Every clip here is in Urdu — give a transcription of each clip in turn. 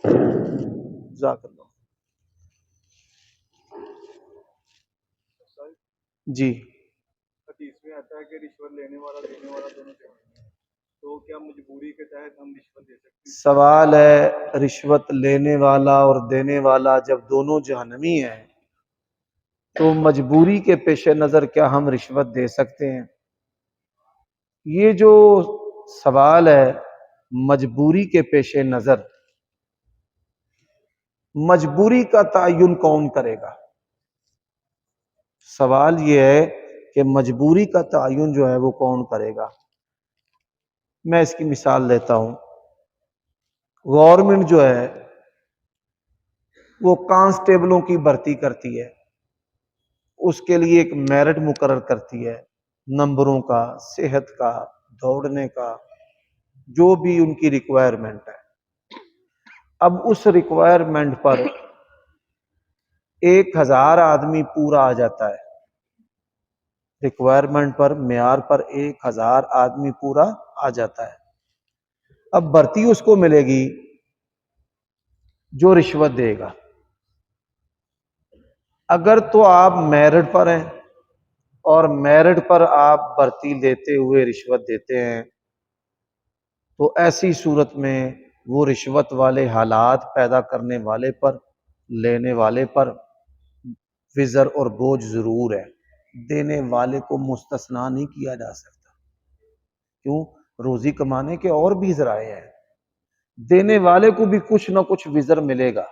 جزاک اللہ. جی حدیث میں آتا ہے کہ رشوت لینے والا دینے والا دونوں جہنمی ہیں، تو کیا مجبوری کے تحت ہم رشوت دے سکتے ہیں؟ سوال ہے، رشوت لینے والا اور دینے والا جب دونوں جہنمی ہیں تو مجبوری کے پیش نظر کیا ہم رشوت دے سکتے ہیں؟ یہ جو سوال ہے مجبوری کے پیش نظر، مجبوری کا تعین کون کرے گا؟ سوال یہ ہے کہ مجبوری کا تعین جو ہے وہ کون کرے گا؟ میں اس کی مثال دیتا ہوں. گورنمنٹ جو ہے وہ کانسٹیبلوں کی بھرتی کرتی ہے، اس کے لیے ایک میرٹ مقرر کرتی ہے، نمبروں کا، صحت کا، دوڑنے کا، جو بھی ان کی ریکوائرمنٹ ہے. اب اس ریکوائرمنٹ پر 1000 آدمی پورا آ جاتا ہے، ریکوائرمنٹ پر، معیار پر 1000 آدمی پورا آ جاتا ہے. اب بھرتی اس کو ملے گی جو رشوت دے گا. اگر تو آپ میرٹ پر ہیں اور میرٹ پر آپ بھرتی لیتے ہوئے رشوت دیتے ہیں تو ایسی صورت میں وہ رشوت والے حالات پیدا کرنے والے پر، لینے والے پر وزر اور بوجھ ضرور ہے. دینے والے کو مستثنا نہیں کیا جا سکتا. کیوں؟ روزی کمانے کے اور بھی ذرائع ہیں، دینے والے کو بھی کچھ نہ کچھ وزر ملے گا.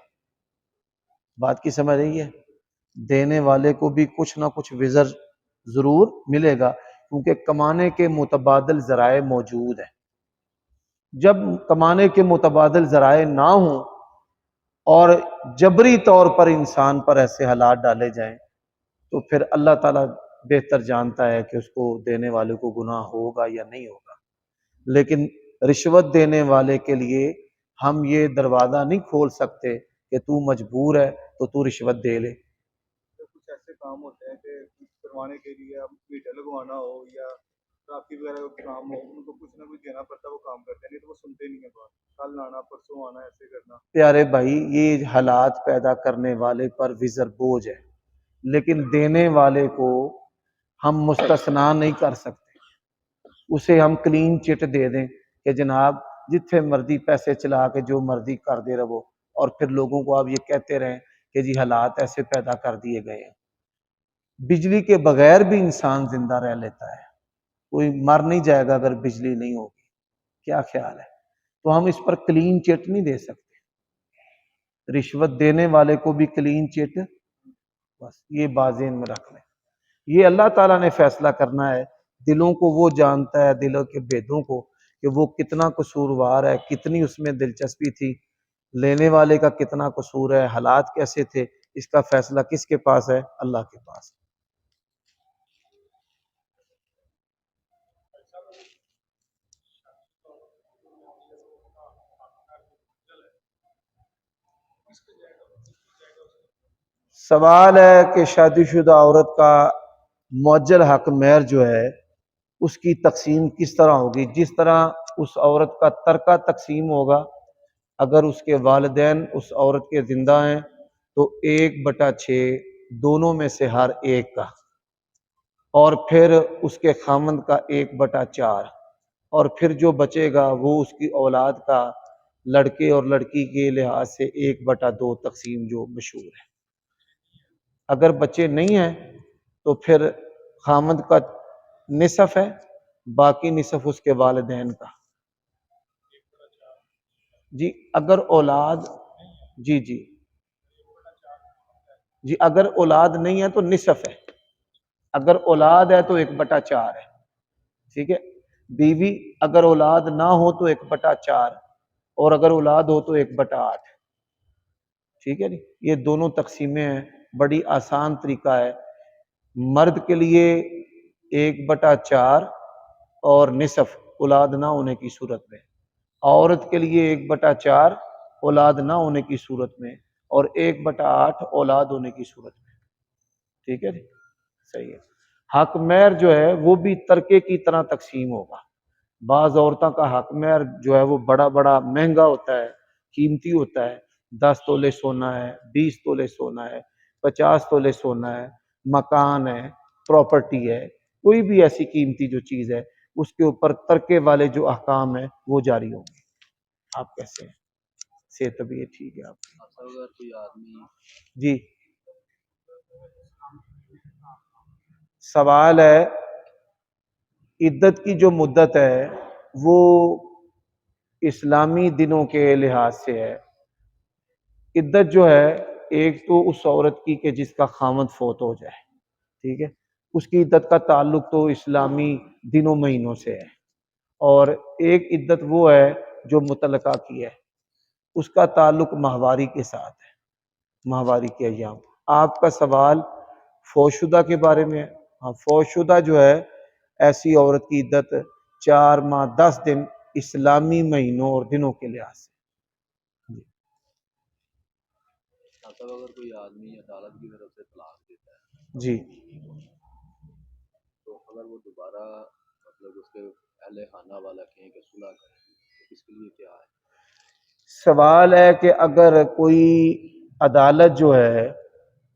بات کی سمجھ رہی ہے؟ دینے والے کو بھی کچھ نہ کچھ وزر ضرور ملے گا، کیونکہ کمانے کے متبادل ذرائع موجود ہیں. جب کمانے کے متبادل ذرائع نہ ہوں اور جبری طور پر انسان پر ایسے حالات ڈالے جائیں تو پھر اللہ تعالیٰ بہتر جانتا ہے کہ اس کو دینے والے کو گناہ ہوگا یا نہیں ہوگا. لیکن رشوت دینے والے کے لیے ہم یہ دروازہ نہیں کھول سکتے کہ تو مجبور ہے تو تو رشوت دے لے. تو کچھ ایسے کام ہوتے ہیں کہ کروانے کے لیے اب میٹر لگوانا ہو یا ٹرافی وغیرہ کا کام ہو، ان کو کچھ نہ کچھ دینا پڑتا ہے، وہ کام کرتے ہیں، نہیں تو وہ سنتے نہیں ہیں بات. کل آنا، پرسوں آنا، ایسے کرنا. پیارے بھائی، یہ حالات پیدا کرنے والے پر وزر بوجھ ہے، لیکن دینے والے کو ہم مستثنا نہیں کر سکتے. اسے ہم کلین چٹ دے دیں کہ جناب جتنے مرضی پیسے چلا کے جو مرضی کر دے رہو، اور پھر لوگوں کو آپ یہ کہتے رہیں کہ جی حالات ایسے پیدا کر دیے گئے ہیں. بجلی کے بغیر بھی انسان زندہ رہ لیتا ہے، کوئی مر نہیں جائے گا اگر بجلی نہیں ہوگی. کیا خیال ہے؟ تو ہم اس پر کلین چٹ نہیں دے سکتے. رشوت دینے والے کو بھی کلین چٹ، بس یہ بات ذہن میں رکھ لیں. یہ اللہ تعالیٰ نے فیصلہ کرنا ہے، دلوں کو وہ جانتا ہے، دلوں کے بھیدوں کو، کہ وہ کتنا قصوروار ہے، کتنی اس میں دلچسپی تھی، لینے والے کا کتنا قصور ہے، حالات کیسے تھے. اس کا فیصلہ کس کے پاس ہے؟ اللہ کے پاس. سوال ہے کہ شادی شدہ عورت کا معجل حق مہر جو ہے اس کی تقسیم کس طرح ہوگی؟ جس طرح اس عورت کا ترکہ تقسیم ہوگا، اگر اس کے والدین اس عورت کے زندہ ہیں تو 1/6 دونوں میں سے ہر ایک کا، اور پھر اس کے خامند کا 1/4، اور پھر جو بچے گا وہ اس کی اولاد کا، لڑکے اور لڑکی کے لحاظ سے 1/2 تقسیم جو مشہور ہے. اگر بچے نہیں ہیں تو پھر خامند کا نصف ہے، باقی نصف اس کے والدین کا. جی اگر اولاد، جی جی جی اگر اولاد نہیں ہے تو نصف ہے، اگر اولاد ہے تو 1/4 ہے. ٹھیک ہے. بیوی اگر اولاد نہ ہو تو 1/4، اور اگر اولاد ہو تو 1/8. ٹھیک ہے جی. یہ دونوں تقسیمیں ہیں، بڑی آسان طریقہ ہے. مرد کے لیے 1/4 اور نصف اولاد نہ ہونے کی صورت میں، عورت کے لیے 1/4 اولاد نہ ہونے کی صورت میں، اور 1/8 اولاد ہونے کی صورت میں. ٹھیک ہے جی. صحیح ہے. حق مہر جو ہے وہ بھی ترکے کی طرح تقسیم ہوگا. بعض عورتوں کا حق مہر جو ہے وہ بڑا بڑا مہنگا ہوتا ہے، قیمتی ہوتا ہے، 10 تولے سونا ہے، 20 تولے سونا ہے، 50 تولے سونا ہے، مکان ہے، پراپرٹی ہے، کوئی بھی ایسی قیمتی جو چیز ہے اس کے اوپر ترکے والے جو احکام ہیں وہ جاری ہوں گے۔ آپ کیسے ہیں؟ صحت طبیعت ٹھیک ہے آپ کی؟ اگر کوئی آدمی جی سوال ہے، عدت کی جو مدت ہے وہ اسلامی دنوں کے لحاظ سے ہے۔ عدت جو ہے ایک تو اس عورت کی کہ جس کا خامند فوت ہو جائے، ٹھیک ہے، اس کی عدت کا تعلق تو اسلامی دنوں مہینوں سے ہے، اور ایک عدت وہ ہے جو مطلقہ کی ہے، اس کا تعلق ماہواری کے ساتھ ہے، ماہواری کے ایام۔ آپ کا سوال فوت شدہ کے بارے میں ہے۔ ہاں، فوت شدہ جو ہے ایسی عورت کی عدت 4 ماہ 10 دن اسلامی مہینوں اور دنوں کے لحاظ سے۔ اگر کوئی آدمی عدالت کی طرف سے طلاق دیتا ہے جی تو اگر وہ دوبارہ مطلب اس کے اہل خانہ والا کہیں کہ صلح کریں تو اس کے لیے کیا ہے؟ سوال ہے کہ اگر کوئی عدالت جو ہے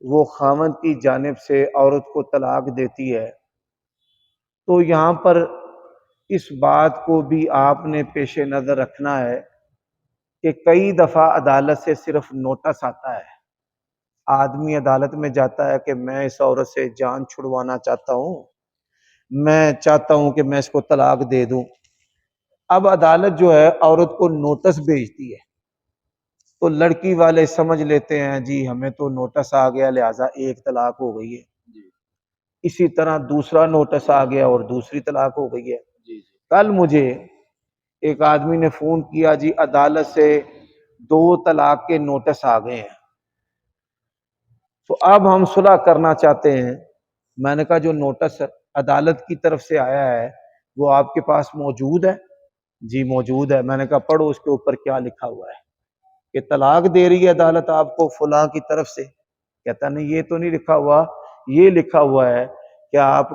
وہ خاوند کی جانب سے عورت کو طلاق دیتی ہے تو یہاں پر اس بات کو بھی آپ نے پیش نظر رکھنا ہے کہ کئی دفعہ عدالت سے صرف نوٹس آتا ہے، آدمی عدالت میں جاتا ہے کہ میں اس عورت سے جان چھڑوانا چاہتا ہوں، میں چاہتا ہوں کہ میں اس کو طلاق دے دوں۔ اب عدالت جو ہے عورت کو نوٹس بھیجتی ہے تو لڑکی والے سمجھ لیتے ہیں جی ہمیں تو نوٹس آ گیا لہٰذا ایک طلاق ہو گئی ہے، جی اسی طرح دوسرا نوٹس آ گیا اور دوسری طلاق ہو گئی ہے۔ جی جی کل مجھے ایک آدمی نے فون کیا، جی عدالت سے 2 طلاق کے نوٹس آ گئے ہیں، تو اب ہم صلح کرنا چاہتے ہیں۔ میں نے کہا جو نوٹس عدالت کی طرف سے آیا ہے وہ آپ کے پاس موجود ہے؟ جی موجود ہے۔ میں نے کہا پڑھو اس کے اوپر کیا لکھا ہوا ہے کہ طلاق دے رہی ہے عدالت آپ کو فلاں کی طرف سے؟ کہتا نہیں یہ تو نہیں لکھا ہوا، یہ لکھا ہوا ہے کہ آپ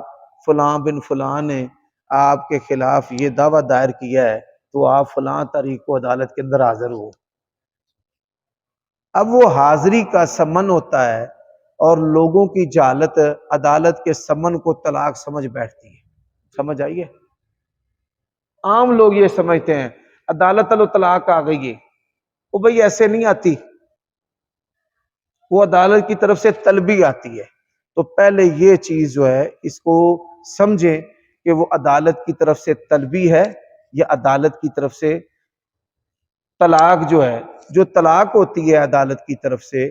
فلاں بن فلاں نے آپ کے خلاف یہ دعویٰ دائر کیا ہے تو آپ فلاں تاریخ کو عدالت کے اندر حاضر ہو۔ اب وہ حاضری کا سمن ہوتا ہے اور لوگوں کی جہالت عدالت کے سمن کو طلاق سمجھ بیٹھتی ہے۔ سمجھ آئیے؟ عام لوگ یہ سمجھتے ہیں عدالت طلاق آ گئی ہے، وہ بھئی ایسے نہیں آتی، وہ عدالت کی طرف سے طلبی آتی ہے۔ تو پہلے یہ چیز جو ہے اس کو سمجھیں کہ وہ عدالت کی طرف سے طلبی ہے یا عدالت کی طرف سے طلاق جو ہے، جو طلاق ہوتی ہے عدالت کی طرف سے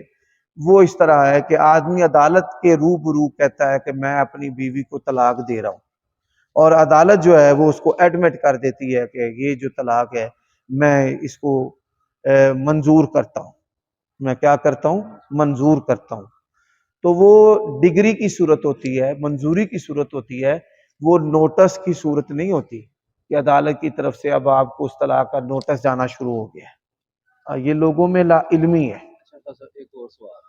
وہ اس طرح ہے کہ آدمی عدالت کے روبرو کہتا ہے کہ میں اپنی بیوی کو طلاق دے رہا ہوں، اور عدالت جو ہے وہ اس کو ایڈمٹ کر دیتی ہے کہ یہ جو طلاق ہے میں اس کو منظور کرتا ہوں، میں کیا کرتا ہوں؟ منظور کرتا ہوں۔ تو وہ ڈگری کی صورت ہوتی ہے، منظوری کی صورت ہوتی ہے، وہ نوٹس کی صورت نہیں ہوتی کہ عدالت کی طرف سے اب آپ کو اس طلاق کا نوٹس جانا شروع ہو گیا ہے۔ یہ لوگوں میں لا علمی ہے۔ اچھا سر ایک اور سوال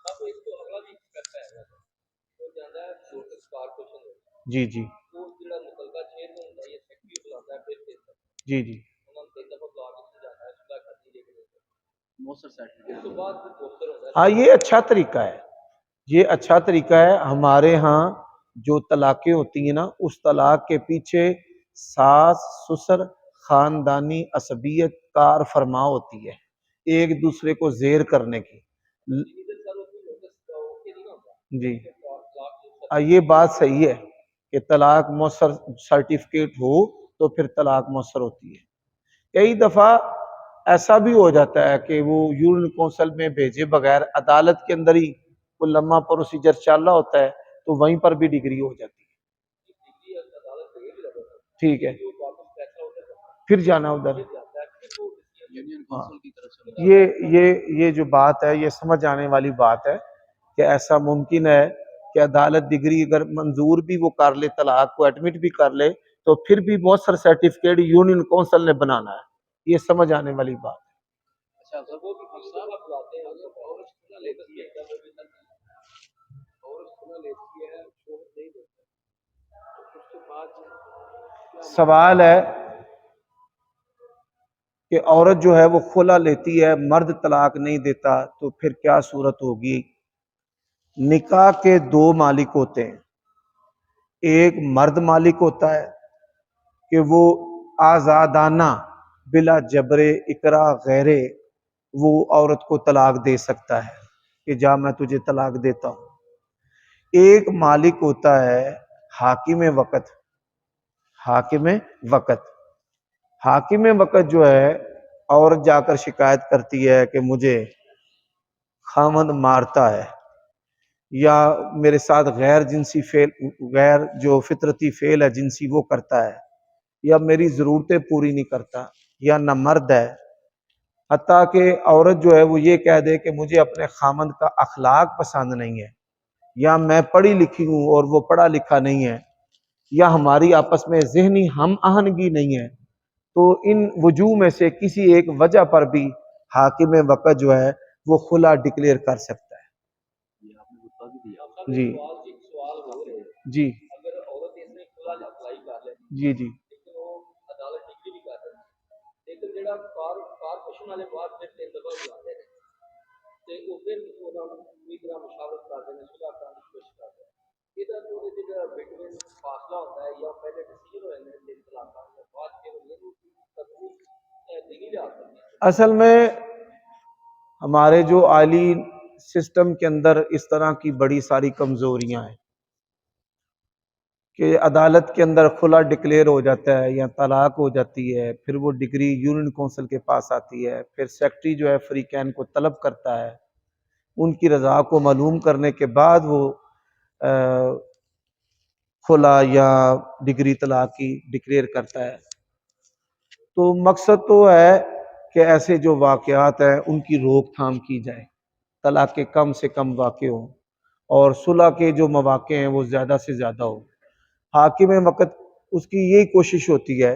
جی جی جی جی موثر سرٹیفکیٹ ہاں یہ اچھا طریقہ ہے، یہ اچھا طریقہ ہے۔ ہمارے ہاں جو طلاقیں ہوتی ہیں نا اس طلاق کے پیچھے ساس سسر خاندانی عصبیت کار فرما ہوتی ہے، ایک دوسرے کو زیر کرنے کی۔ جی یہ بات صحیح ہے کہ طلاق مؤثر سرٹیفکیٹ ہو تو پھر طلاق مؤثر ہوتی ہے۔ کئی دفعہ ایسا بھی ہو جاتا ہے کہ وہ یونین کونسل میں بھیجے بغیر عدالت کے اندر ہی کوئی لمحہ پروسیجر چل رہا ہوتا ہے تو وہیں پر بھی ڈگری ہو جاتی ہے۔ ٹھیک ہے، پھر جانا ادھر۔ یونین ہاں کونسل کی طرف سے یہ جو بات ہے یہ سمجھ آنے والی بات ہے کہ ایسا ممکن ہے کہ عدالت ڈگری اگر منظور بھی وہ کر لے، طلاق کو ایڈمٹ بھی کر لے تو پھر بھی مؤثر سرٹیفکیٹ یونین کونسل نے بنانا ہے، یہ سمجھ آنے والی بات ہے۔ سوال ہے کہ عورت جو ہے وہ خلا لیتی ہے، مرد طلاق نہیں دیتا، تو پھر کیا صورت ہوگی؟ نکاح کے دو مالک ہوتے ہیں، ایک مرد مالک ہوتا ہے کہ وہ آزادانہ بلا جبر اکراہ غیرے وہ عورت کو طلاق دے سکتا ہے کہ جا میں تجھے طلاق دیتا ہوں۔ ایک مالک ہوتا ہے حاکم وقت، حاکم وقت، حاکم وقت جو ہے عورت جا کر شکایت کرتی ہے کہ مجھے خامند مارتا ہے، یا میرے ساتھ غیر جنسی فعل، غیر جو فطرتی فعل ہے جنسی وہ کرتا ہے، یا میری ضرورتیں پوری نہیں کرتا، یا نہ مرد ہے، حتیٰ کہ عورت جو ہے وہ یہ کہہ دے کہ مجھے اپنے خامند کا اخلاق پسند نہیں ہے، یا میں پڑھی لکھی ہوں اور وہ پڑھا لکھا نہیں ہے، یا ہماری آپس میں ذہنی ہم آہنگی نہیں ہے، تو ان وجوہ میں سے کسی ایک وجہ پر بھی حاکم وقت جو ہے وہ خلا ڈکلیئر کر سکتا ہے۔ یہ آپ نے بتا بھی دیا۔ جی ایک سوال ہو رہے ہیں، جی اگر عورت اس نے خلا اپلائی کر لے جی جی لیکن وہ عدالت ڈگری بھی کر رہی ہے، لیکن جڑا کارپوریشن والے بعد پھر 3 دفعہ بلاتے ہیں تے وہ پھر انہاں نوں پوری طرح مشاورت کرتے ہیں، صلاح کرنے کی کوشش کرتے ہیں، یہ تو جڑا بٹوین فاصلہ ہوتا ہے یا پہلے ڈیسیجن ہو جاتے ہیں 3 طلاق کا یا بعد پھر یہ تبدیلی ڈگری لے آتے ہیں۔ اصل میں ہمارے جو عالی سسٹم کے اندر اس طرح کی بڑی ساری کمزوریاں ہیں کہ عدالت کے اندر خلا ڈکلیئر ہو جاتا ہے یا طلاق ہو جاتی ہے، پھر وہ ڈگری یونین کونسل کے پاس آتی ہے، پھر سیکٹری جو ہے فریقین کو طلب کرتا ہے، ان کی رضا کو معلوم کرنے کے بعد وہ خلا یا ڈگری طلاق کی ڈکلیئر کرتا ہے۔ تو مقصد تو ہے کہ ایسے جو واقعات ہیں ان کی روک تھام کی جائے، طلاق کے کم سے کم واقع ہوں اور صلح کے جو مواقع ہیں وہ زیادہ سے زیادہ ہوں۔ حاکم وقت اس کی یہی کوشش ہوتی ہے،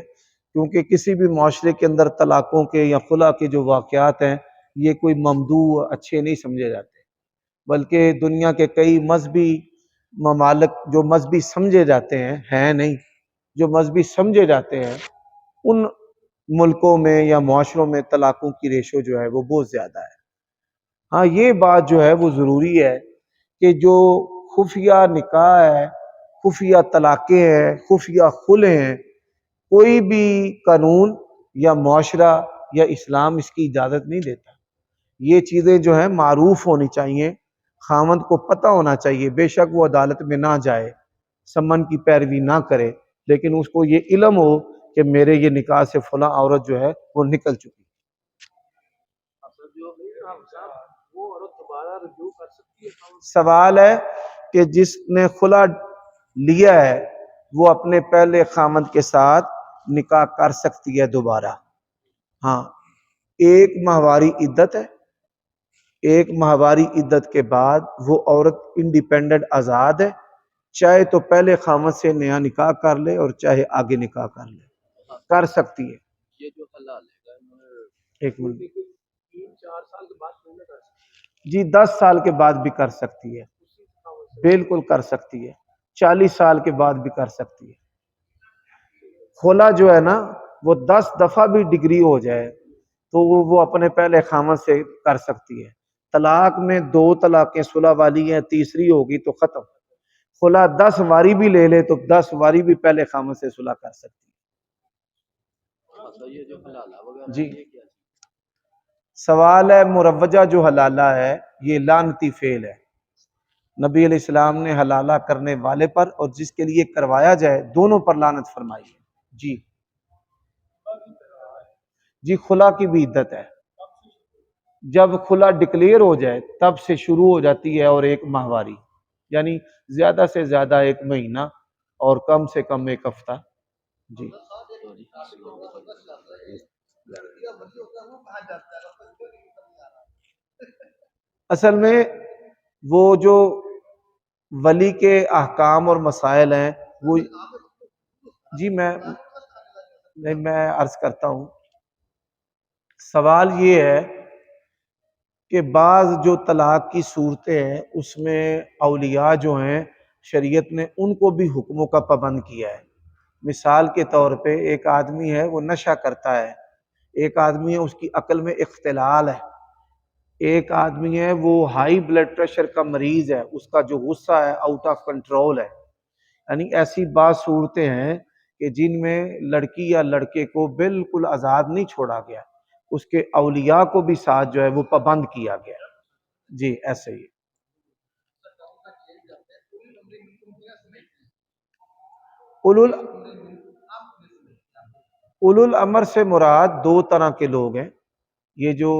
کیونکہ کسی بھی معاشرے کے اندر طلاقوں کے یا خلا کے جو واقعات ہیں یہ کوئی ممدوح اچھے نہیں سمجھے جاتے، بلکہ دنیا کے کئی مذہبی ممالک جو مذہبی سمجھے جاتے ہیں نہیں، جو مذہبی سمجھے جاتے ہیں، ان ملکوں میں یا معاشروں میں طلاقوں کی ریشو جو ہے وہ بہت زیادہ ہے۔ ہاں یہ بات جو ہے وہ ضروری ہے کہ جو خفیہ نکاح ہے، خفیہ طلاقیں ہیں، خفیہ خلع ہیں، کوئی بھی قانون یا معاشرہ یا اسلام اس کی اجازت نہیں دیتا۔ یہ چیزیں جو ہیں معروف ہونی چاہیے، خاوند کو پتہ ہونا چاہیے، بے شک وہ عدالت میں نہ جائے، سمن کی پیروی نہ کرے، لیکن اس کو یہ علم ہو کہ میرے یہ نکاح سے فلاں عورت جو ہے وہ نکل چکی۔ وہ عورت دوبارہ رجوع کر سکتی ہے؟ سوال ہے کہ جس نے خلا لیا ہے وہ اپنے پہلے خامند کے ساتھ نکاح کر سکتی ہے دوبارہ، ہاں 1 ماہواری عدت ہے، 1 ماہواری عدت کے بعد وہ عورت انڈیپینڈنٹ آزاد ہے، چاہے تو پہلے خامند سے نیا نکاح کر لے اور چاہے آگے نکاح کر لے، کر سکتی ہے۔ یہ جو حلال ہے ایک منٹ 3-4 سال کے بعد کر سکتی ہے؟ جی 10 سال کے بعد بھی کر سکتی ہے، بالکل کر سکتی ہے، 40 سال کے بعد بھی کر سکتی ہے۔ خلا جو ہے نا وہ 10 دفعہ بھی ڈگری ہو جائے تو وہ اپنے پہلے خامند سے کر سکتی ہے۔ طلاق میں 2 طلاقیں صلح والی ہیں، تیسری ہوگی تو ختم۔ خلا 10 واری بھی لے لے تو 10 واری بھی پہلے خامند سے صلح کر سکتی ہے۔ یہ جو حلالہ وغیرہ جی یہ کیا؟ سوال ہے مروجہ جو حلالہ ہے یہ لعنتی فعل ہے، نبی علیہ السلام نے حلالہ کرنے والے پر اور جس کے لیے کروایا جائے دونوں پر لعنت فرمائی ہے۔ جی جی خلا کی بھی عدت ہے، جب خلا ڈکلیئر ہو جائے تب سے شروع ہو جاتی ہے، اور 1 ماہواری یعنی زیادہ سے زیادہ 1 مہینہ اور کم سے کم 1 ہفتہ۔ جی اصل میں وہ جو ولی کے احکام اور مسائل ہیں وہ جی میں عرض کرتا ہوں، سوال یہ ہے کہ بعض جو طلاق کی صورتیں ہیں اس میں اولیاء جو ہیں شریعت نے ان کو بھی حکموں کا پابند کیا ہے۔ مثال کے طور پہ ایک آدمی ہے وہ نشہ کرتا ہے، ایک آدمی ہے اس کی عقل میں اختلال ہے، ایک آدمی ہے وہ ہائی بلڈ پریشر کا مریض ہے، اس کا جو غصہ ہے آؤٹ آف کنٹرول ہے۔ یعنی ایسی بعض صورتیں ہیں کہ جن میں لڑکی یا لڑکے کو بالکل آزاد نہیں چھوڑا گیا، اس کے اولیاء کو بھی ساتھ جو ہے وہ پابند کیا گیا۔ جی ایسے ہی اولو الامر سے مراد دو طرح کے لوگ ہیں، یہ جو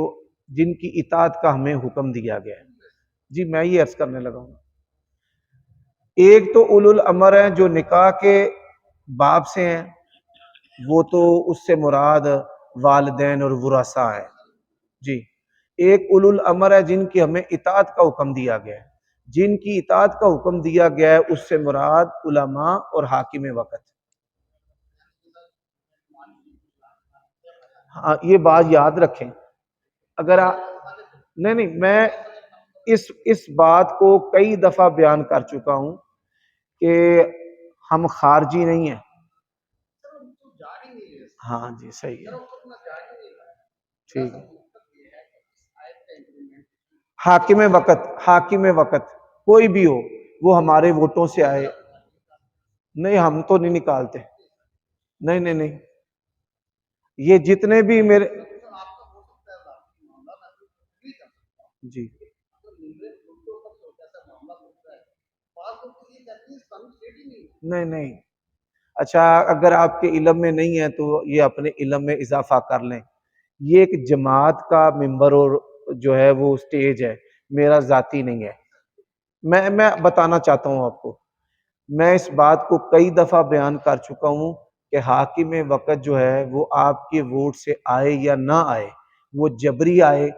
جن کی اطاعت کا ہمیں حکم دیا گیا ہے۔ جی میں یہ عرض کرنے لگا ہوں، ایک تو اولو الامر ہیں جو نکاح کے باب سے ہیں، وہ تو اس سے مراد والدین اور ورثاء ہیں۔ جی ایک اولو الامر ہے جن کی ہمیں اطاعت کا حکم دیا گیا ہے، جن کی اطاعت کا حکم دیا گیا ہے اس سے مراد علماء اور حاکم وقت۔ ہاں یہ بات یاد رکھیں، اگر آپ نہیں میں اس بات کو کئی دفعہ بیان کر چکا ہوں کہ ہم خارجی نہیں ہیں۔ ہاں جی صحیح ہے، ٹھیک ہے۔ حاکم وقت کوئی بھی ہو، وہ ہمارے ووٹوں سے آئے، نہیں ہم تو نہیں نکالتے، نہیں یہ جتنے بھی میرے جی نہیں اچھا، اگر آپ کے علم میں نہیں ہے تو یہ اپنے علم میں اضافہ کر لیں۔ یہ ایک جماعت کا ممبر اور جو ہے وہ سٹیج ہے، میرا ذاتی نہیں ہے۔ میں بتانا چاہتا ہوں آپ کو، میں اس بات کو کئی دفعہ بیان کر چکا ہوں کہ حاکم وقت جو ہے وہ آپ کے ووٹ سے آئے یا نہ آئے، وہ جبری آئے،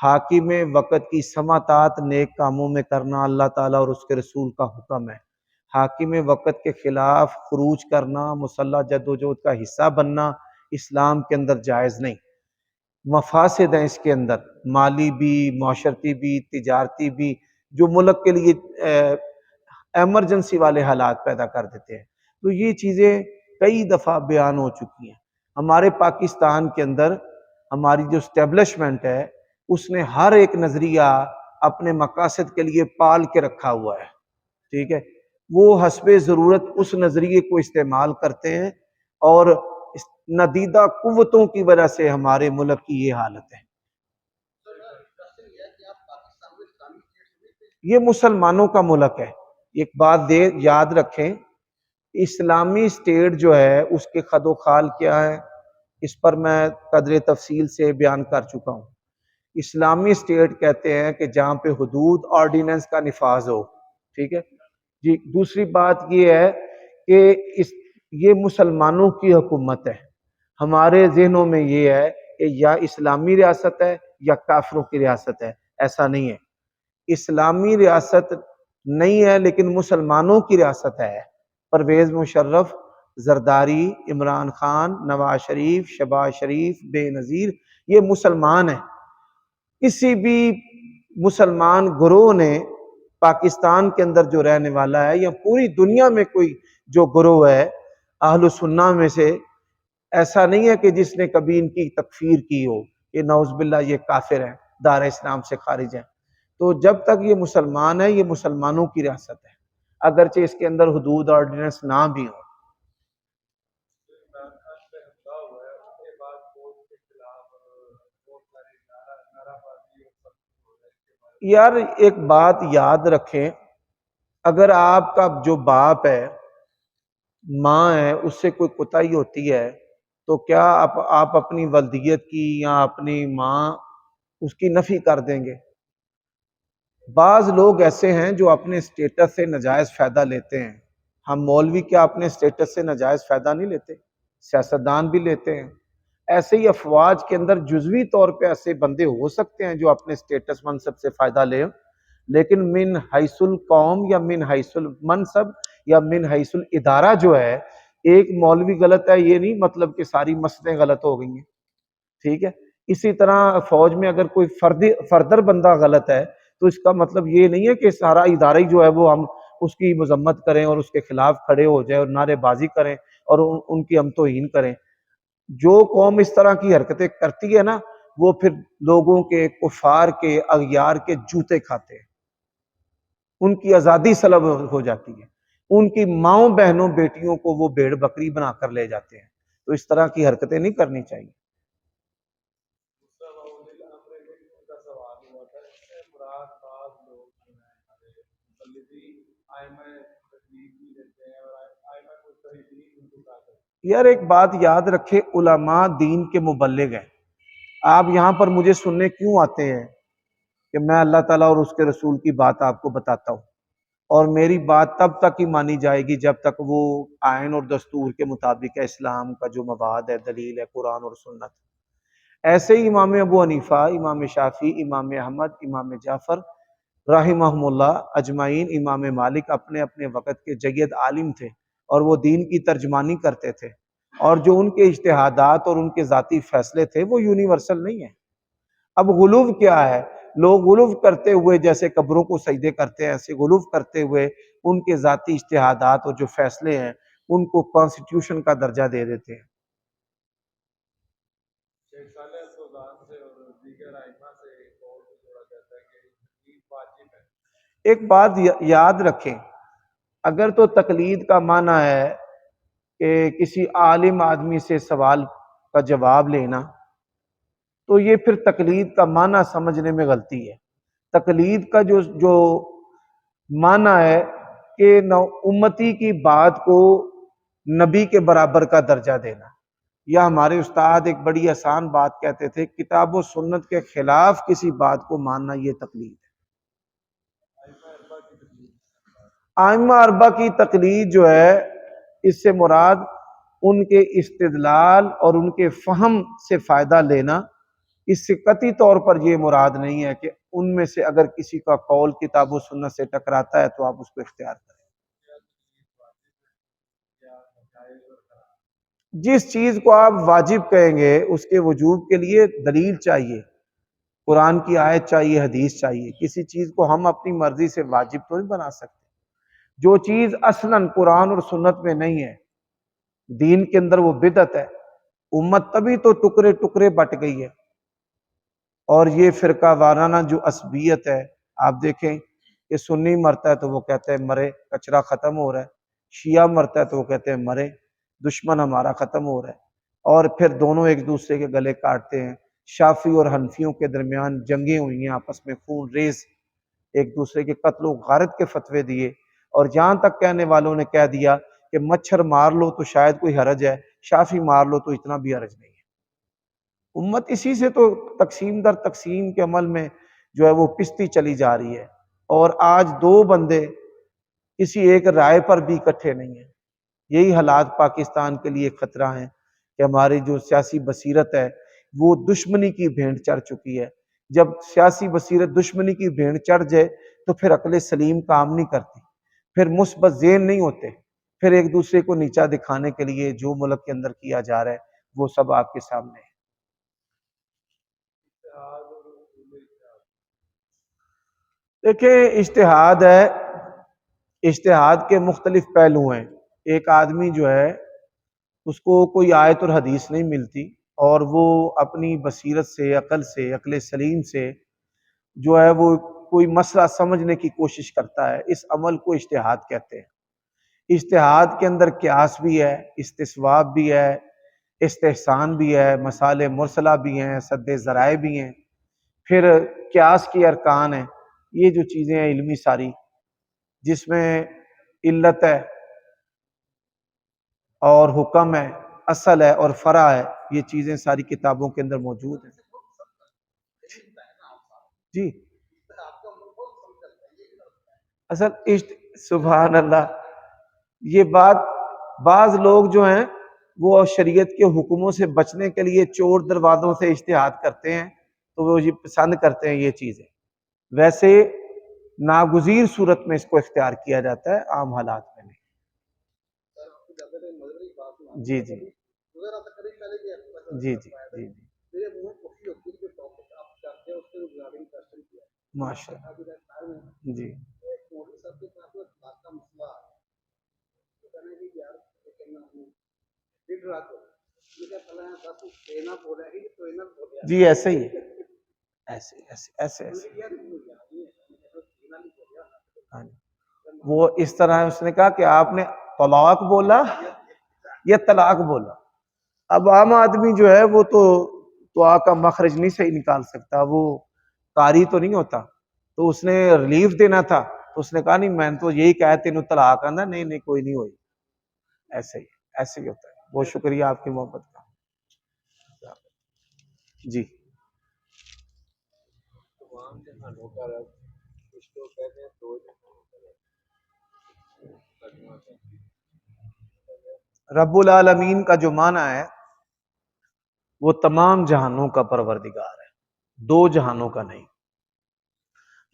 حاکم وقت کی سماعت نیک کاموں میں کرنا اللہ تعالیٰ اور اس کے رسول کا حکم ہے۔ حاکم وقت کے خلاف خروج کرنا، مسلح جدوجہد کا حصہ بننا اسلام کے اندر جائز نہیں۔ مفاسد ہیں اس کے اندر، مالی بھی، معاشرتی بھی، تجارتی بھی، جو ملک کے لیے ایمرجنسی والے حالات پیدا کر دیتے ہیں۔ تو یہ چیزیں کئی دفعہ بیان ہو چکی ہیں۔ ہمارے پاکستان کے اندر ہماری جو اسٹیبلشمنٹ ہے اس نے ہر ایک نظریہ اپنے مقاصد کے لیے پال کے رکھا ہوا ہے، ٹھیک ہے، وہ حسب ضرورت اس نظریے کو استعمال کرتے ہیں، اور ندیدہ قوتوں کی وجہ سے ہمارے ملک کی یہ حالت ہے۔ یہ مسلمانوں کا ملک ہے، ایک بات یاد رکھیں، اسلامی اسٹیٹ جو ہے اس کے خد و خال کیا ہے، اس پر میں قدر تفصیل سے بیان کر چکا ہوں۔ اسلامی اسٹیٹ کہتے ہیں کہ جہاں پہ حدود آرڈیننس کا نفاذ ہو، ٹھیک ہے جی۔ دوسری بات یہ ہے کہ یہ مسلمانوں کی حکومت ہے۔ ہمارے ذہنوں میں یہ ہے کہ یا اسلامی ریاست ہے یا کافروں کی ریاست ہے، ایسا نہیں ہے۔ اسلامی ریاست نہیں ہے لیکن مسلمانوں کی ریاست ہے۔ پرویز مشرف، زرداری، عمران خان، نواز شریف، شہباز شریف، بے نظیر، یہ مسلمان ہیں۔ کسی بھی مسلمان گروہ نے پاکستان کے اندر جو رہنے والا ہے یا پوری دنیا میں کوئی جو گروہ ہے اہل السنہ میں سے، ایسا نہیں ہے کہ جس نے کبھی ان کی تکفیر کی ہو، یہ نعوذ باللہ یہ کافر ہیں، دار اسلام سے خارج ہیں۔ تو جب تک یہ مسلمان ہے، یہ مسلمانوں کی ریاست ہے، اگرچہ اس کے اندر حدود آرڈیننس نہ بھی ہو۔ یار ایک بات یاد رکھیں، اگر آپ کا جو باپ ہے، ماں ہے، اس سے کوئی کوتاہی ہوتی ہے تو کیا آپ اپنی والدیت کی یا اپنی ماں اس کی نفی کر دیں گے؟ بعض لوگ ایسے ہیں جو اپنے سٹیٹس سے ناجائز فائدہ لیتے ہیں۔ ہم مولوی کیا اپنے سٹیٹس سے ناجائز فائدہ نہیں لیتے؟ سیاستدان بھی لیتے ہیں۔ ایسے ہی افواج کے اندر جزوی طور پہ ایسے بندے ہو سکتے ہیں جو اپنے سٹیٹس منصب سے فائدہ لیں، لیکن من حیث القوم یا من حیث المنصب یا من حیث الادارہ جو ہے، ایک مولوی غلط ہے یہ نہیں مطلب کہ ساری مسجدیں غلط ہو گئی ہیں، ٹھیک ہے۔ اسی طرح فوج میں اگر کوئی فردر بندہ غلط ہے تو اس کا مطلب یہ نہیں ہے کہ سارا ادارہ ہی جو ہے وہ ہم اس کی مذمت کریں اور اس کے خلاف کھڑے ہو جائیں اور نعرے بازی کریں اور ان کی ہم توہین کریں۔ جو قوم اس طرح کی حرکتیں کرتی ہے نا وہ پھر لوگوں کے کفار کے اغیار کے جوتے کھاتے ہیں، ان کی آزادی سلب ہو جاتی ہے، ان کی ماؤں بہنوں بیٹیوں کو وہ بھیڑ بکری بنا کر لے جاتے ہیں، تو اس طرح کی حرکتیں نہیں کرنی چاہیے۔ دوسرا باؤل امر کا سوال ہوا تھا، اس سے مراد بعض لوگ جو ہیں ہمارے مقلدی آئمہ تکلیف بھی لیتے ہیں اور آئمہ مجتہدین ان کو کہا کرتے یار ایک بات یاد رکھے، علماء دین کے مبلغ ہیں، آپ یہاں پر مجھے سننے کیوں آتے ہیں کہ میں اللہ تعالیٰ اور اس کے رسول کی بات آپ کو بتاتا ہوں، اور میری بات تب تک ہی مانی جائے گی جب تک وہ آئین اور دستور کے مطابق ہے، اسلام کا جو مواد ہے، دلیل ہے قرآن اور سنت۔ ایسے ہی امام ابو حنیفہ، امام شافعی، امام احمد، امام جعفر رحمہم اللہ اجمعین، امام مالک اپنے اپنے وقت کے جید عالم تھے اور وہ دین کی ترجمانی کرتے تھے، اور جو ان کے اجتہادات اور ان کے ذاتی فیصلے تھے وہ یونیورسل نہیں ہیں۔ اب غلو کیا ہے؟ لوگ غلو کرتے ہوئے جیسے قبروں کو سجدے کرتے ہیں، ایسے غلو کرتے ہوئے ان کے ذاتی اجتہادات اور جو فیصلے ہیں ان کو کانسٹیٹیوشن کا درجہ دے دیتے ہیں۔ شیخ صالح فوزان سے اور دیگر ائمہ سے ایک اور بھی جوڑا جاتا ہے کہ تکلیف واجب ہے۔ ایک بات یاد رکھیں، اگر تو تقلید کا معنی ہے کہ کسی عالم آدمی سے سوال کا جواب لینا، تو یہ پھر تقلید کا معنی سمجھنے میں غلطی ہے۔ تقلید کا جو معنی ہے کہ نو امتی کی بات کو نبی کے برابر کا درجہ دینا، یا ہمارے استاد ایک بڑی آسان بات کہتے تھے، کتاب و سنت کے خلاف کسی بات کو ماننا یہ تقلید ہے۔ ائمہ اربعہ کی تکلیف ائمہ اربعہ کی تقلید جو ہے، اس سے مراد ان کے استدلال اور ان کے فہم سے فائدہ لینا، اس سے قطعی طور پر یہ مراد نہیں ہے کہ ان میں سے اگر کسی کا قول کتاب و سنت سے ٹکراتا ہے تو آپ اس کو اختیار کریں۔ یا جائز اور حرام۔ جس چیز کو آپ واجب کہیں گے اس کے وجوب کے لیے دلیل چاہیے، قرآن کی آیت چاہیے، حدیث چاہیے۔ کسی چیز کو ہم اپنی مرضی سے واجب تو نہیں بنا سکتے۔ جو چیز اصلاً قرآن اور سنت میں نہیں ہے، دین کے اندر، وہ بدعت ہے۔ امت تبھی تو ٹکڑے ٹکڑے بٹ گئی ہے، اور یہ فرقہ وارانہ جو عصبیت ہے، آپ دیکھیں کہ سنی مرتا ہے تو وہ کہتے ہیں مرے، کچرا ختم ہو رہا ہے، شیعہ مرتا ہے تو وہ کہتے ہیں مرے، دشمن ہمارا ختم ہو رہا ہے، اور پھر دونوں ایک دوسرے کے گلے کاٹتے ہیں۔ شافی اور حنفیوں کے درمیان جنگیں ہوئی ہیں، آپس میں خون ریز، ایک دوسرے کے قتل و غارت کے فتوے دیے، اور جہاں تک کہنے والوں نے کہہ دیا کہ مچھر مار لو تو شاید کوئی حرج ہے، شافی مار لو تو اتنا بھی حرج نہیں ہے۔ امت اسی سے تو تقسیم در تقسیم کے عمل میں جو ہے وہ پستی چلی جا رہی ہے، اور آج دو بندے کسی ایک رائے پر بھی اکٹھے نہیں ہیں۔ یہی حالات پاکستان کے لیے خطرہ ہیں کہ ہماری جو سیاسی بصیرت ہے وہ دشمنی کی بھینٹ چڑھ چکی ہے۔ جب سیاسی بصیرت دشمنی کی بھینٹ چڑھ جائے تو پھر عقل سلیم کام نہیں کرتی، پھر مثبت ذہن نہیں ہوتے، پھر ایک دوسرے کو نیچا دکھانے کے لیے جو ملک کے اندر کیا جا رہا ہے وہ سب آپ کے سامنے ہے۔ اتحاد اور اصول اتحاد۔ دیکھیں اجتہاد ہے، اجتہاد کے مختلف پہلو ہیں۔ ایک آدمی جو ہے اس کو کوئی آیت اور حدیث نہیں ملتی، اور وہ اپنی بصیرت سے، عقل سلیم سے جو ہے وہ کوئی مسئلہ سمجھنے کی کوشش کرتا ہے، اس عمل کو اجتہاد کہتے ہیں۔ اجتہاد کے اندر قیاس بھی ہے، استصواب بھی ہے، استحسان بھی ہے، مسائل مرسلہ بھی ہیں، سد ذرائع بھی ہیں، پھر قیاس کی ارکان ہیں۔ یہ جو چیزیں ہیں علمی ساری، جس میں علت ہے اور حکم ہے، اصل ہے اور فرع ہے، یہ چیزیں ساری کتابوں کے اندر موجود ہیں۔ جی اصل سبحان اللہ، یہ بات بعض لوگ جو ہیں وہ شریعت کے حکموں سے بچنے کے لیے چور دروازوں سے اجتہاد کرتے ہیں، تو وہ یہ پسند کرتے ہیں یہ چیزیں۔ ویسے ناگزیر صورت میں اس کو اختیار کیا جاتا ہے، عام حالات میں نہیں۔ جی جی جی جی جی ماشاء اللہ جی جی ایسے ہی ہے، ایسے ایسے ایسے ایسے ہاں جی۔ وہ اس طرح اس نے کہا کہ آپ نے طلاق بولا یا طلاق بولا۔ اب عام آدمی جو ہے وہ تو آ کا مخرج نہیں صحیح نکال سکتا، وہ قاری تو نہیں ہوتا، تو اس نے ریلیف دینا تھا، تو اس نے کہا نہیں میں نے تو یہی کہا تینوں طلاق آنا، نہیں نہیں کوئی نہیں ہوئی۔ ایسے ہی ایسے ہی ہوتا ہے۔ بہت شکریہ آپ کی محبت کا۔ جی تمام جہانوں کا رب، کچھ لوگ کہتے ہیں دو جہانوں کا رب۔ رب العالمین کا جو معنی ہے وہ تمام جہانوں کا پروردگار ہے، دو جہانوں کا نہیں۔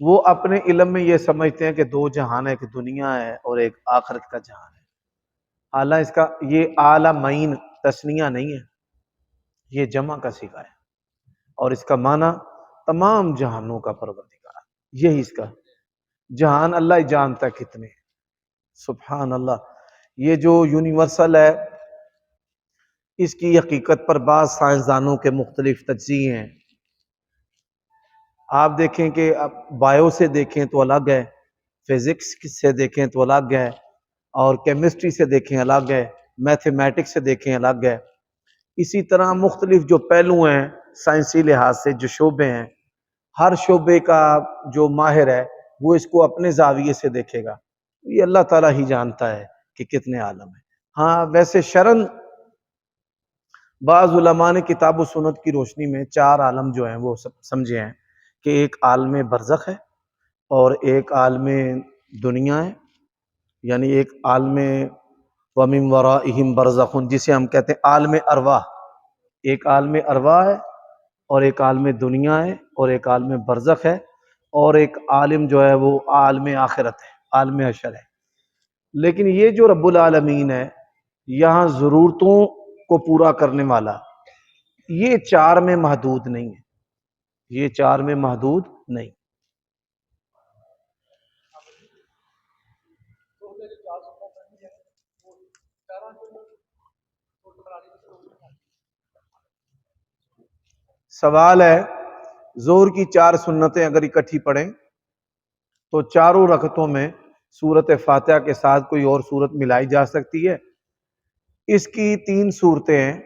وہ اپنے علم میں یہ سمجھتے ہیں کہ دو جہان ہے، ایک دنیا ہے اور ایک آخرت کا جہان ہے۔ حالانکہ اس کا یہ عالمین تثنیہ نہیں ہے، یہ جمع کا صیغہ ہے، اور اس کا معنی تمام جہانوں کا پروردگار، یہی اس کا جہان اللہ ہی جانتا ہے کتنے ہیں۔ سبحان اللہ۔ یہ جو یونیورسل ہے اس کی حقیقت پر بعض سائنسدانوں کے مختلف تجزیے ہیں۔ آپ دیکھیں کہ بایو سے دیکھیں تو الگ ہے، فزکس سے دیکھیں تو الگ ہے، اور کیمسٹری سے دیکھیں الگ ہے، میتھمیٹکس سے دیکھیں الگ ہے۔ اسی طرح مختلف جو پہلو ہیں سائنسی لحاظ سے، جو شعبے ہیں، ہر شعبے کا جو ماہر ہے وہ اس کو اپنے زاویے سے دیکھے گا۔ یہ اللہ تعالیٰ ہی جانتا ہے کہ کتنے عالم ہیں۔ ہاں ویسے شرن بعض علماء نے کتاب و سنت کی روشنی میں چار عالم جو ہیں وہ سمجھے ہیں کہ ایک عالم برزخ ہے، اور ایک عالم دنیا ہے، یعنی ایک عالم وَمِن وَرَائِهِمْ بَرْزَخٌ جسے ہم کہتے ہیں عالم ارواح، ایک عالم ارواح ہے اور ایک عالم دنیا ہے اور ایک عالم برزخ ہے، اور ایک عالم جو ہے وہ عالم آخرت ہے، عالم حشر ہے۔ لیکن یہ جو رب العالمین ہے یہاں ضرورتوں کو پورا کرنے والا، یہ چار میں محدود نہیں ہے، یہ چار میں محدود نہیں۔ سوال ہے ظہر کی چار سنتیں اگر اکٹھی پڑھیں تو چاروں رکعتوں میں سورت فاتحہ کے ساتھ کوئی اور سورت ملائی جا سکتی ہے؟ اس کی تین صورتیں ہیں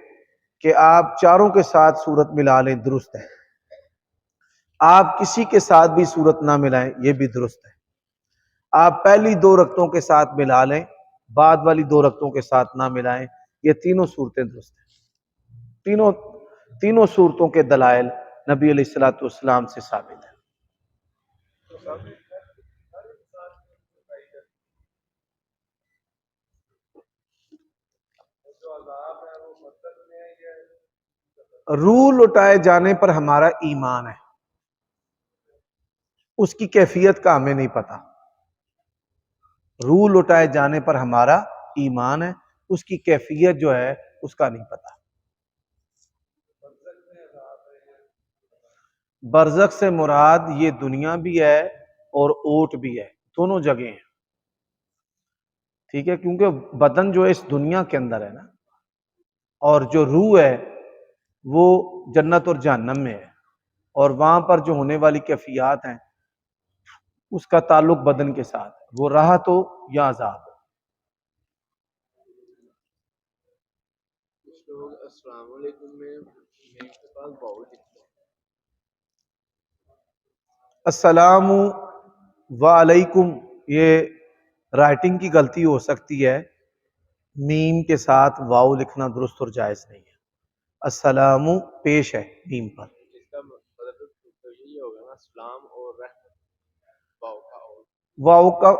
کہ آپ چاروں کے ساتھ سورت ملا لیں، درست ہے۔ آپ کسی کے ساتھ بھی سورت نہ ملائیں، یہ بھی درست ہے۔ آپ پہلی دو رکعتوں کے ساتھ ملا لیں، بعد والی دو رکعتوں کے ساتھ نہ ملائیں، یہ تینوں صورتیں درست ہیں۔ تینوں صورتوں کے دلائل نبی علیہ الصلوۃ والسلام سے ثابت ہے۔ روح لوٹائے جانے پر ہمارا ایمان ہے، اس کی کیفیت کا ہمیں نہیں پتا۔ روح لوٹائے جانے پر ہمارا ایمان ہے، اس کی کیفیت جو ہے اس کا نہیں پتا۔ برزخ سے مراد یہ دنیا بھی ہے اور اوٹ بھی ہے، دونوں جگہ ہیں، ٹھیک ہے، کیونکہ بدن جو ہے اس دنیا کے اندر ہے نا، اور جو روح ہے وہ جنت اور جہنم میں ہے، اور وہاں پر جو ہونے والی کیفیات ہیں اس کا تعلق بدن کے ساتھ ہے، وہ راحت ہو یا عذاب ہو۔ کچھ لوگ السلام علیکم میں کے پاس باؤ لکھتے ہیں۔ السلام وعلیکم، یہ رائٹنگ کی غلطی ہو سکتی ہے، میم کے ساتھ واؤ لکھنا درست اور جائز نہیں ہے۔ السلام پیش ہے میم پر۔ جس کا مطلب تو یہی ہوگا نا، اسلام اور رحمت، باؤ کا اور۔ واؤ کا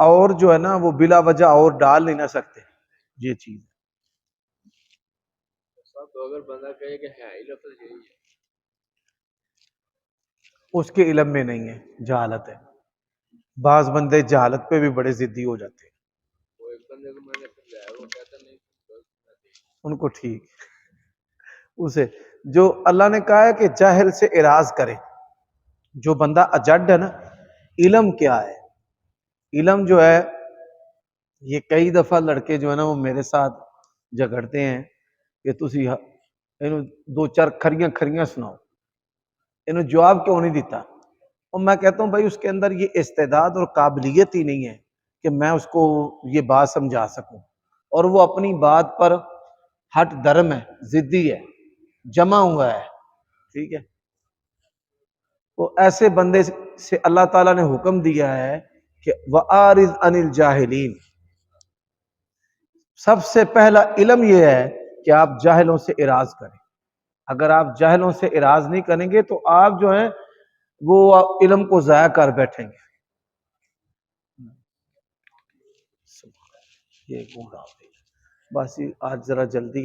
اور جو ہے نا وہ بلا وجہ اور ڈال نہیں نہ سکتے، یہ چیز ہے۔ تو اگر بندہ کہے کہ ہے ہی لفظ یہی ہے، اس کے علم میں نہیں ہے، جہالت ہے۔ بعض بندے جہالت پہ بھی بڑے ضدی ہو جاتے ہیں، وہ ایک بندے کو میں نے سمجھایا، وہ کہتا نہیں ان کو ٹھیک اسے جو اللہ نے کہا ہے کہ جاہل سے اعراض کرے، جو بندہ اجڈ ہے نا، علم کیا ہے؟ علم جو ہے، یہ کئی دفعہ لڑکے جو ہے نا وہ میرے ساتھ جھگڑتے ہیں کہ تسی دو چار کھریاں سناؤ، انہوں جواب کیوں نہیں دیتا؟ اور میں کہتا ہوں بھائی اس کے اندر یہ استعداد اور قابلیت ہی نہیں ہے کہ میں اس کو یہ بات سمجھا سکوں، اور وہ اپنی بات پر ہٹ درم ہے، ضدی ہے، جمع ہوا ہے، ٹھیک ہے؟ تو ایسے بندے سے اللہ تعالیٰ نے حکم دیا ہے کہ وَأَعْرِضْ عَنِ الْجَاهِلِينَ، سب سے پہلا علم یہ ہے کہ آپ جاہلوں سے اعراض کریں۔ اگر آپ جاہلوں سے اعراض نہیں کریں گے تو آپ جو ہیں وہ علم کو ضائع کر بیٹھیں گے۔ یہ بس آج ذرا جلدی